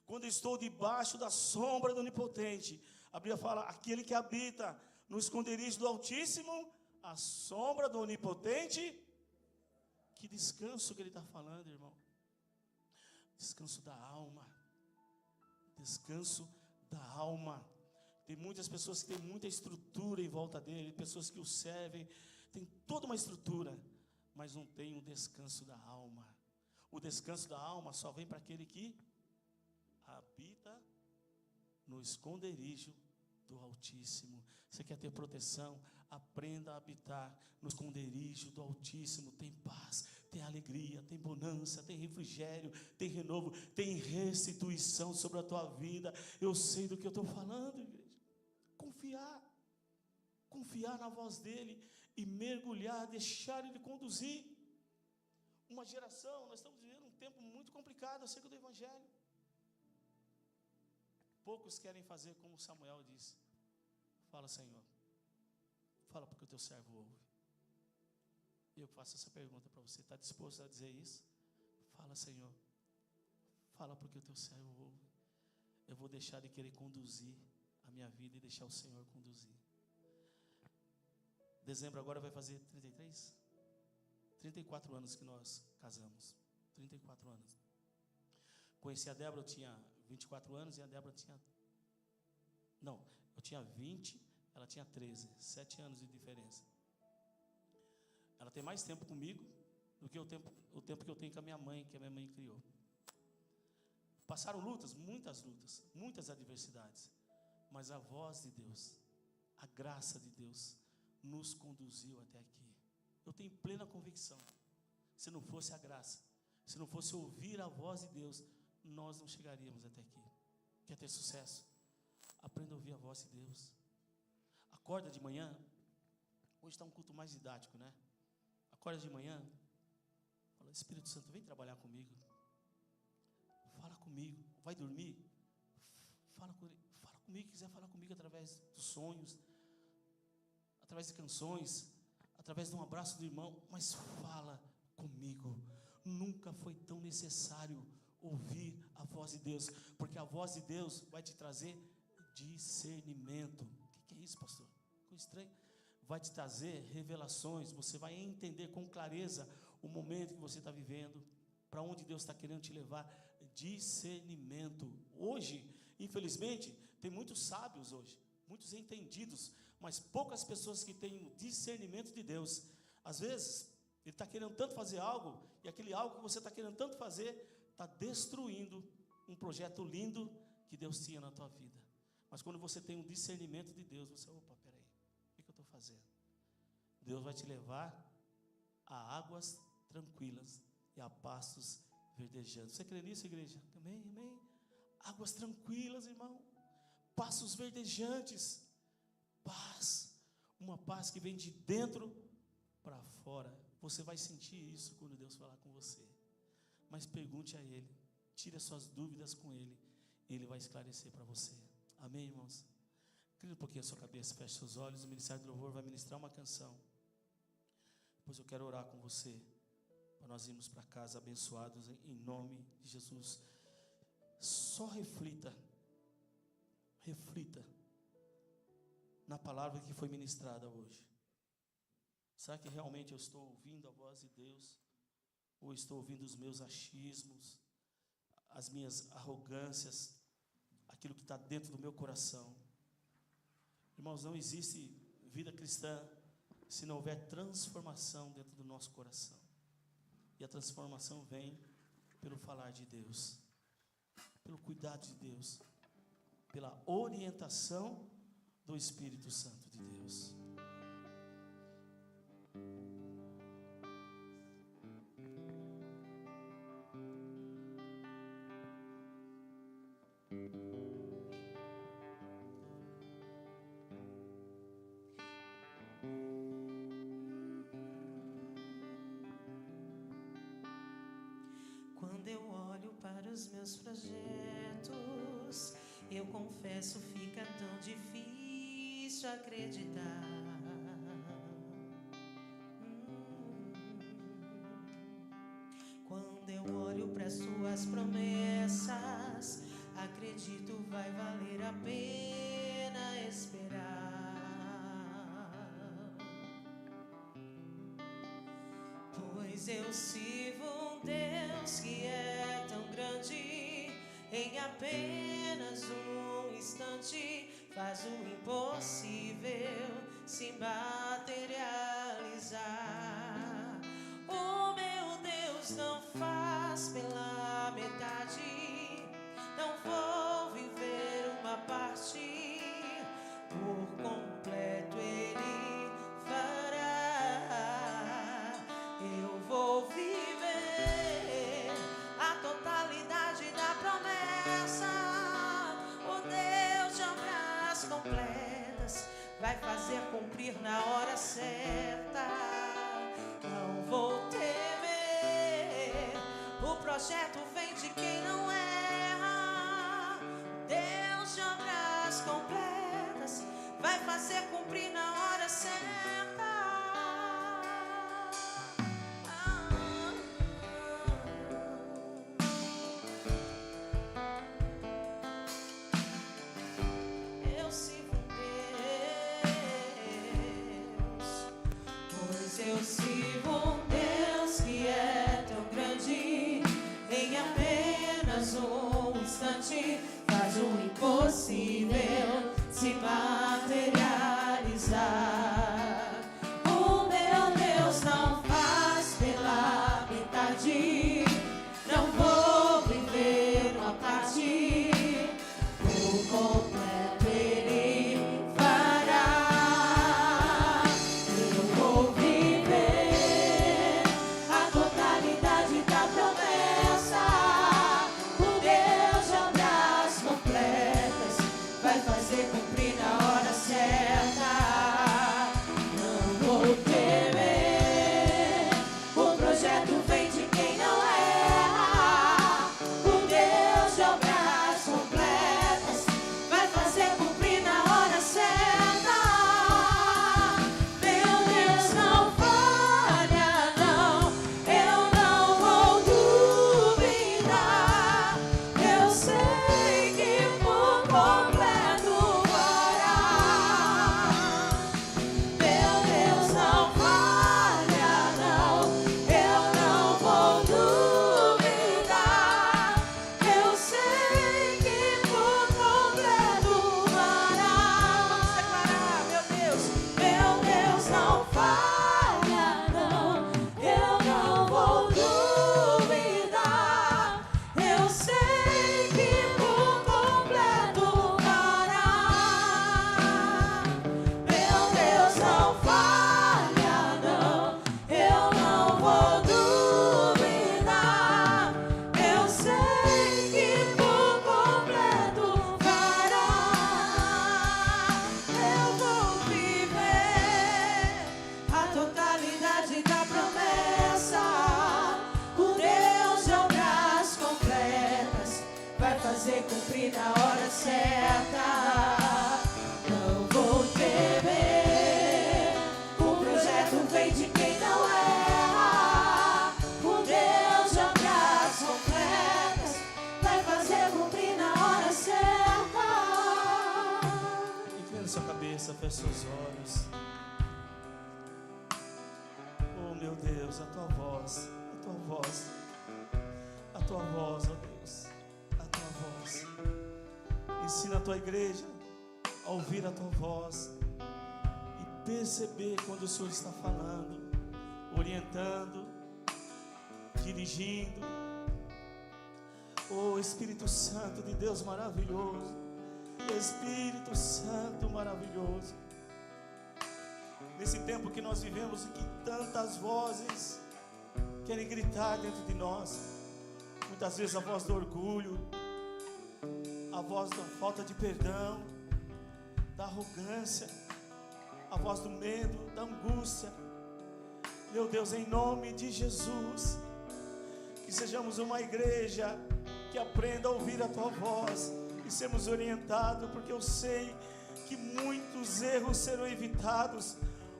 Quando estou debaixo da sombra do Onipotente, a Bíblia fala, aquele que habita no esconderijo do Altíssimo, a sombra do Onipotente. Que descanso que ele está falando, irmão. Descanso da alma. Descanso da alma. Tem muitas pessoas que têm muita estrutura em volta dele, pessoas que o servem, tem toda uma estrutura, mas não tem o descanso da alma. O descanso da alma só vem para aquele que habita no esconderijo do Altíssimo. Você quer ter proteção? Aprenda a habitar no esconderijo do Altíssimo. Tem paz, tem alegria, tem bonança, tem refrigério, tem renovo, tem restituição sobre a tua vida. Eu sei do que eu estou falando, igreja. Confiar na voz dele e mergulhar, deixar ele conduzir. Uma geração, nós estamos vivendo um tempo muito complicado acerca do Evangelho. Poucos querem fazer como Samuel disse. Fala, Senhor, fala porque o teu servo ouve. E eu faço essa pergunta para você, está disposto a dizer isso? Fala, Senhor, fala porque o teu servo ouve. Eu vou deixar de querer conduzir a minha vida e deixar o Senhor conduzir. Dezembro agora vai fazer 34 anos que nós casamos. 34 anos. Conheci a Débora, eu tinha 24 anos e a Débora tinha... Não, eu tinha 20, ela tinha 13. 7 anos de diferença. Ela tem mais tempo comigo do que o tempo que eu tenho com a minha mãe, que a minha mãe criou. Passaram lutas, muitas adversidades. Mas a voz de Deus, a graça de Deus, nos conduziu até aqui. Eu tenho plena convicção. Se não fosse a graça, se não fosse ouvir a voz de Deus, nós não chegaríamos até aqui. Quer ter sucesso? Aprenda a ouvir a voz de Deus. Acorda de manhã. Hoje está um culto mais didático, né? Acorda de manhã. Fala, Espírito Santo, vem trabalhar comigo. Fala comigo. Vai dormir? Fala comigo. Quiser falar comigo através dos sonhos, através de canções, através de um abraço do irmão, mas fala comigo. Nunca foi tão necessário ouvir a voz de Deus, porque a voz de Deus vai te trazer discernimento. O que é isso, pastor? Ficou estranho? Vai te trazer revelações. Você vai entender com clareza o momento que você está vivendo, para onde Deus está querendo te levar. Discernimento. Hoje, infelizmente, tem muitos sábios hoje, muitos entendidos, mas poucas pessoas que têm o discernimento de Deus. Às vezes, ele está querendo tanto fazer algo, e aquele algo que você está querendo tanto fazer, está destruindo um projeto lindo que Deus tinha na tua vida. Mas quando você tem um discernimento de Deus, você, opa, peraí, o que eu estou fazendo? Deus vai te levar a águas tranquilas e a pastos verdejantes. Você crê nisso, igreja? Amém, amém. Águas tranquilas, irmão. Pastos verdejantes. Paz. Uma paz que vem de dentro para fora. Você vai sentir isso quando Deus falar com você. Mas pergunte a Ele. Tire as suas dúvidas com Ele. Ele vai esclarecer para você. Amém, irmãos? Inclina um pouquinho a sua cabeça, feche seus olhos. O Ministério do Louvor vai ministrar uma canção. Depois eu quero orar com você, para nós irmos para casa abençoados em nome de Jesus. Só reflita na palavra que foi ministrada hoje. Será que realmente eu estou ouvindo a voz de Deus? Ou estou ouvindo os meus achismos, as minhas arrogâncias, aquilo que está dentro do meu coração? Irmãos, não existe vida cristã se não houver transformação dentro do nosso coração. E a transformação vem pelo falar de Deus, pelo cuidado de Deus, pela orientação do Espírito Santo de Deus. Quando eu olho para os meus projetos, eu confesso, fica tão difícil acreditar. Quando eu olho para as suas promessas, acredito vai valer a pena esperar. Pois eu sirvo um Deus que é tão grande, em apenas um instante faz o impossível se materializar. O meu Deus não faz pela metade, não vou viver uma parte projeto vem de quem não erra. Deus de obras completas vai fazer cumprir na hora certa. Eu sirvo um Deus, pois eu sirvo um Deus que é tão grande. Em apenas um instante faz o impossível se materializar. O meu Deus não faz pela metade. Não vou viver uma parte, o completo Ele fará. Eu vou viver a totalidade da promessa. O Deus de obras completas vai fazer cumprir na hora certa. Não vou temer, o projeto vem de quem não erra. O Deus de obras completas vai fazer cumprir na hora certa. Meu Deus não falha, não, eu não vou duvidar. Eu sei que por completo fará. Meu Deus não falha, não, eu não vou duvidar. Eu sei que por completo fará. Vamos declarar, meu Deus não falha, não, eu não vou duvidar. Eu sei que por completo fará. Meu Deus não falha, não, eu não vou duvidar. Eu sei que por completo fará. Eu vou viver a totalidade da promessa. O Deus de obras completas vai fazer cumprir na hora certa. Não vou temer, o projeto vem de quem não erra. O Deus de obras completas vai fazer cumprir na hora certa. Inclina sua cabeça, feche seus olhos. Oh meu Deus, a tua voz, a tua voz, a tua voz, ó Deus, a tua voz. Ensina a tua igreja a ouvir a tua voz e perceber quando o Senhor está falando, orientando, dirigindo. Oh Espírito Santo de Deus maravilhoso, Espírito Santo maravilhoso. Nesse tempo que nós vivemos e que tantas vozes querem gritar dentro de nós, muitas vezes a voz do orgulho, a voz da falta de perdão, da arrogância, a voz do medo, da angústia. Meu Deus, em nome de Jesus, que sejamos uma igreja que aprenda a ouvir a tua voz e sermos orientados, porque eu sei que muitos erros serão evitados,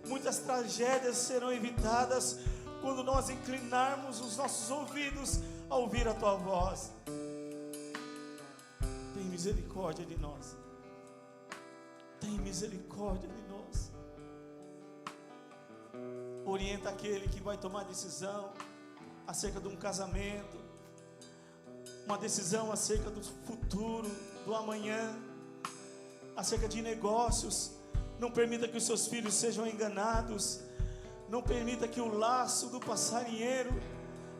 muitas tragédias serão evitadas quando nós inclinarmos os nossos ouvidos a ouvir a tua voz. Tem misericórdia de nós. Tem misericórdia de nós. Orienta aquele que vai tomar decisão acerca de um casamento, uma decisão acerca do futuro, do amanhã, acerca de negócios. Não permita que os seus filhos sejam enganados. Não permita que o laço do passarinheiro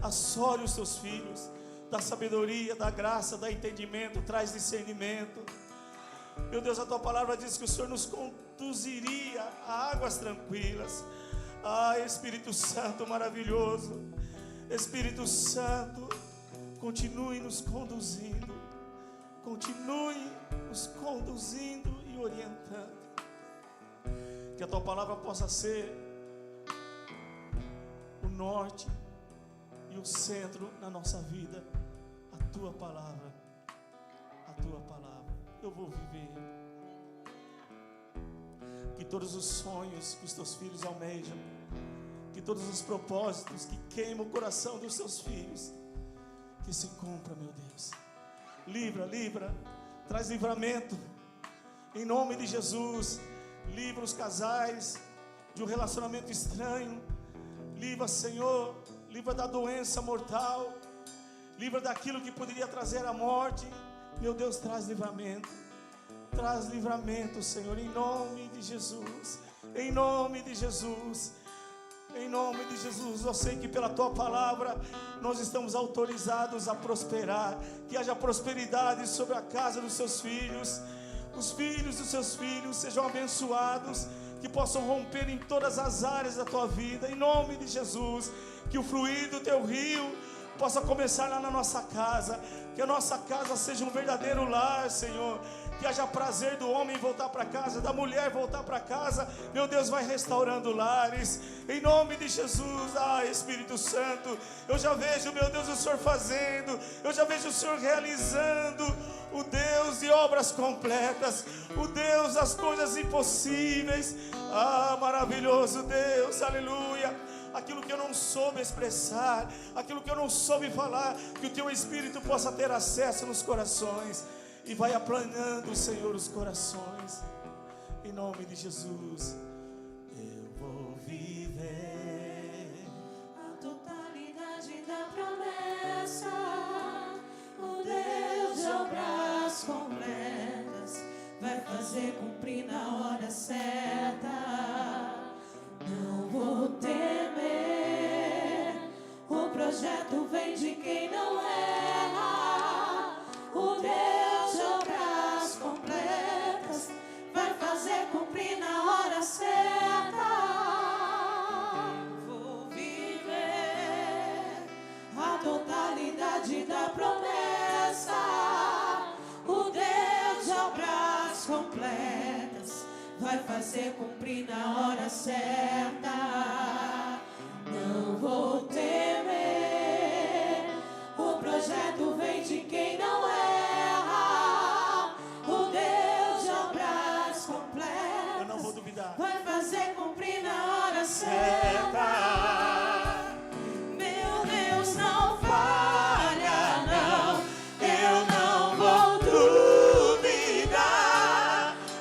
assole os seus filhos. Da sabedoria, da graça, do entendimento, traz discernimento. Meu Deus, a tua palavra diz que o Senhor nos conduziria a águas tranquilas. Ah, Espírito Santo maravilhoso, Espírito Santo, continue nos conduzindo, continue nos conduzindo e orientando. Que a tua palavra possa ser o norte e o centro na nossa vida, a tua palavra, a tua palavra. Eu vou viver. Que todos os sonhos que os teus filhos almejam, que todos os propósitos que queimam o coração dos seus filhos, que se cumpra, meu Deus. Livra, traz livramento, em nome de Jesus. Livra os casais de um relacionamento estranho. Livra, Senhor, livra da doença mortal, livra daquilo que poderia trazer a morte. Meu Deus, traz livramento, Senhor, em nome de Jesus, em nome de Jesus, em nome de Jesus. Eu sei que pela tua palavra nós estamos autorizados a prosperar, que haja prosperidade sobre a casa dos seus filhos, os filhos dos seus filhos sejam abençoados, que possam romper em todas as áreas da tua vida, em nome de Jesus. Que o fluir do teu rio possa começar lá na nossa casa, que a nossa casa seja um verdadeiro lar, Senhor. Que haja prazer do homem voltar para casa, da mulher voltar para casa. Meu Deus, vai restaurando lares, em nome de Jesus. Espírito Santo, eu já vejo, meu Deus, o Senhor fazendo, eu já vejo o Senhor realizando. O Deus de obras completas, o Deus das coisas impossíveis. Maravilhoso Deus, aleluia. Aquilo que eu não soube expressar, aquilo que eu não soube falar, que o teu Espírito possa ter acesso nos corações e vai aplanando, Senhor, os corações, em nome de Jesus. Eu vou viver a totalidade da promessa, o Deus de obras completas vai fazer cumprir na hora certa. Não vou temer, o projeto vem de quem não erra. O Deus de obras completas vai fazer cumprir na hora certa. Vou viver a totalidade da promessa. O Deus de obras completas vai fazer cumprir na hora certa. Não vou temer, o projeto vem de quem não erra. O Deus de obras completas, eu não vou duvidar, vai fazer cumprir na hora certa. Meu Deus não falha, não, eu não vou duvidar.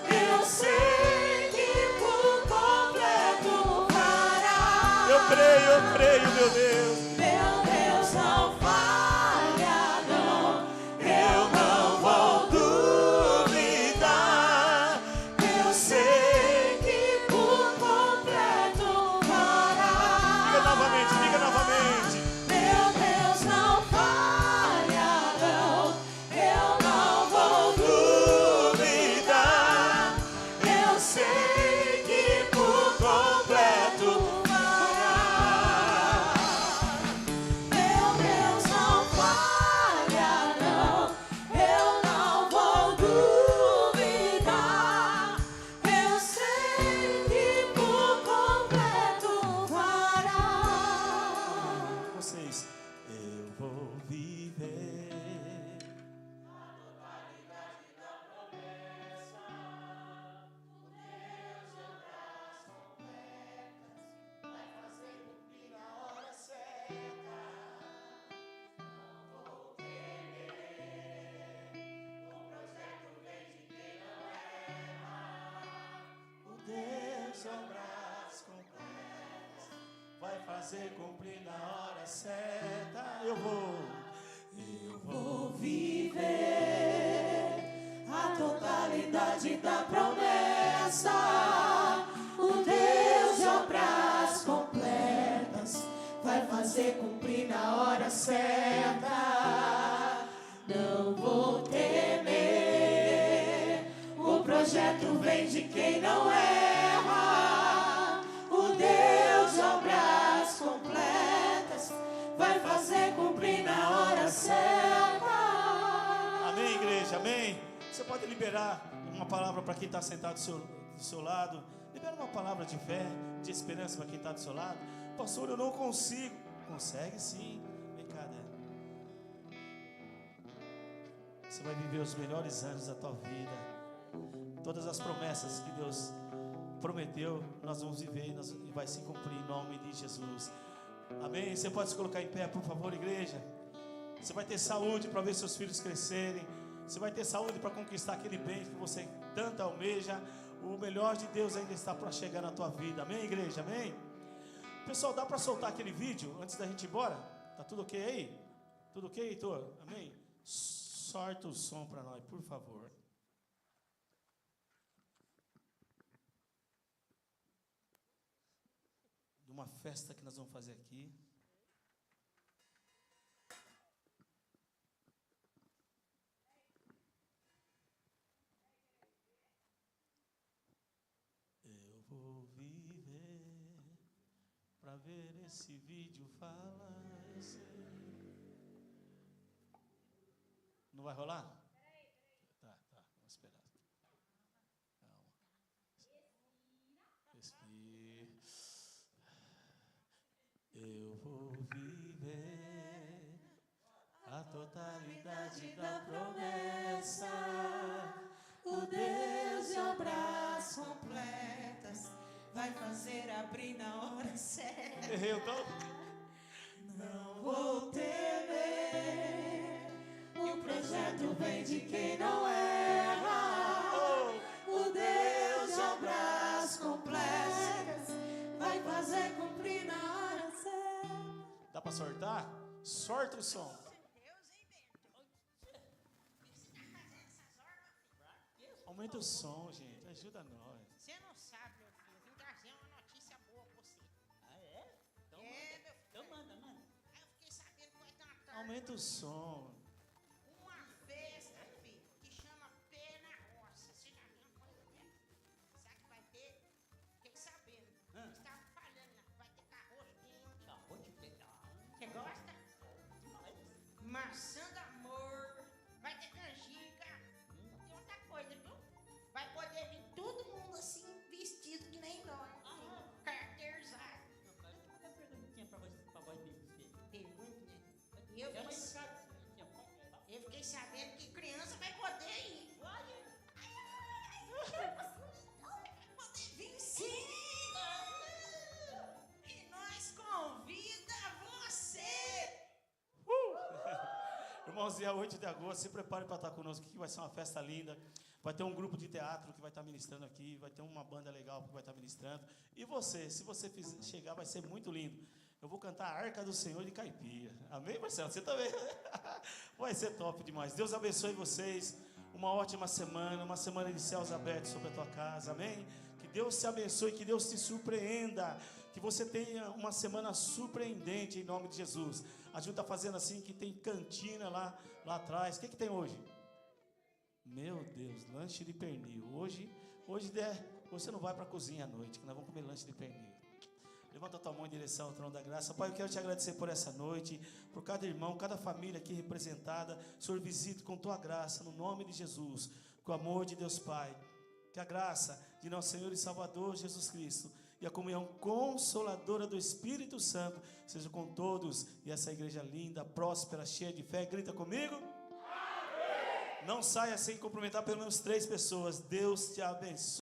Eu sei que por completo fará. eu creio, meu Deus. Meu Deus não falha, não, eu não vou duvidar. Eu sei que por completo fará. Diga novamente, diga novamente. Meu Deus não falha, não, eu não vou duvidar. Eu sei que por completo fará. Meu Deus não falha, não, eu não vou duvidar. Eu sei que por completo fará. Vocês, eu vou viver Deus obras completas, vai fazer cumprir na hora certa. Eu vou Viver a totalidade da promessa. O Deus de obras completas vai fazer cumprir na hora certa. Não vou temer, o projeto vem de quem não erra. O Deus de obras completas vai fazer cumprir na hora certa. Amém, igreja, amém. Você pode liberar uma palavra para quem está sentado do seu lado. Libera uma palavra de fé, de esperança para quem está do seu lado. Pastor, eu não consigo. Consegue sim. chegada. Você vai viver os melhores anos da tua vida. Todas as promessas que Deus prometeu, nós vamos viver e vai se cumprir em nome de Jesus. Amém? Você pode se colocar em pé, por favor, igreja. Você vai ter saúde para ver seus filhos crescerem. Você vai ter saúde para conquistar aquele bem que você tanto almeja. O melhor de Deus ainda está para chegar na tua vida. Amém, igreja? Amém? Pessoal, dá para soltar aquele vídeo antes da gente ir embora? Tá tudo ok aí? Tudo ok, Heitor? Amém? Sorta o som para nós, por favor. De uma festa que nós vamos fazer aqui. Eu vou viver para ver esse vídeo falecer. Não vai rolar? Tá, vamos esperar. Calma. Respira. Eu vou viver a totalidade da promessa. O Deus de obras completas vai fazer abrir na hora certa. Eu tô. Não vou temer. O projeto vem de quem não erra. O Deus de obras completas vai fazer cumprir na hora certa. Dá pra sortar? Sorta o som. Aumenta o som, gente. Ajuda nós. Você não sabe, meu filho. Eu vim trazer uma notícia boa pra você. Ah, é? Então, Meu filho. então manda. Aí eu fiquei sabendo que vai ter uma tarde. Aumenta o som. Uma festa, filho, que chama Pé na Roça. Você já viu uma coisa dessa? Sabe que vai ter? Fiquei sabendo. Estava falhando, né? Vai ter carroço quente. Acabou de pegar. Você gosta? Maçã do amor. Vai ter canjica. Tem outra coisa, viu? Vai poder vir todo mundo assim, vestido que nem nós. Caracterizado. Rapaz, deixa eu fazer uma perguntinha pra voz bem feia. Pergunta, né? Eu fiquei sabendo que criança vai poder ir. Olha. Vai poder vir sim. E nós convida você. Irmãos, dia 8 de agosto, se prepare para estar conosco aqui, vai ser uma festa linda. Vai ter um grupo de teatro que vai estar ministrando aqui, vai ter uma banda legal que vai estar ministrando. E você, se você chegar, vai ser muito lindo. Eu vou cantar a Arca do Senhor de Caipira. Amém, Marcelo? Você também? Vai ser top demais. Deus abençoe vocês. Uma ótima semana, uma semana de céus abertos sobre a tua casa. Amém? Que Deus te abençoe, que Deus te surpreenda. Que você tenha uma semana surpreendente em nome de Jesus. A gente está fazendo assim, que tem cantina lá atrás. O que tem hoje? Meu Deus, lanche de pernil. Hoje você não vai para a cozinha à noite, que nós vamos comer lanche de pernil. Levanta a tua mão em direção ao trono da graça. Pai, eu quero te agradecer por essa noite, por cada irmão, cada família aqui representada. Senhor, visite com tua graça, no nome de Jesus, com o amor de Deus Pai. Que a graça de nosso Senhor e Salvador Jesus Cristo e a comunhão consoladora do Espírito Santo seja com todos. E essa igreja linda, próspera, cheia de fé, grita comigo. Amém. Não saia sem cumprimentar pelo menos 3 pessoas. Deus te abençoe.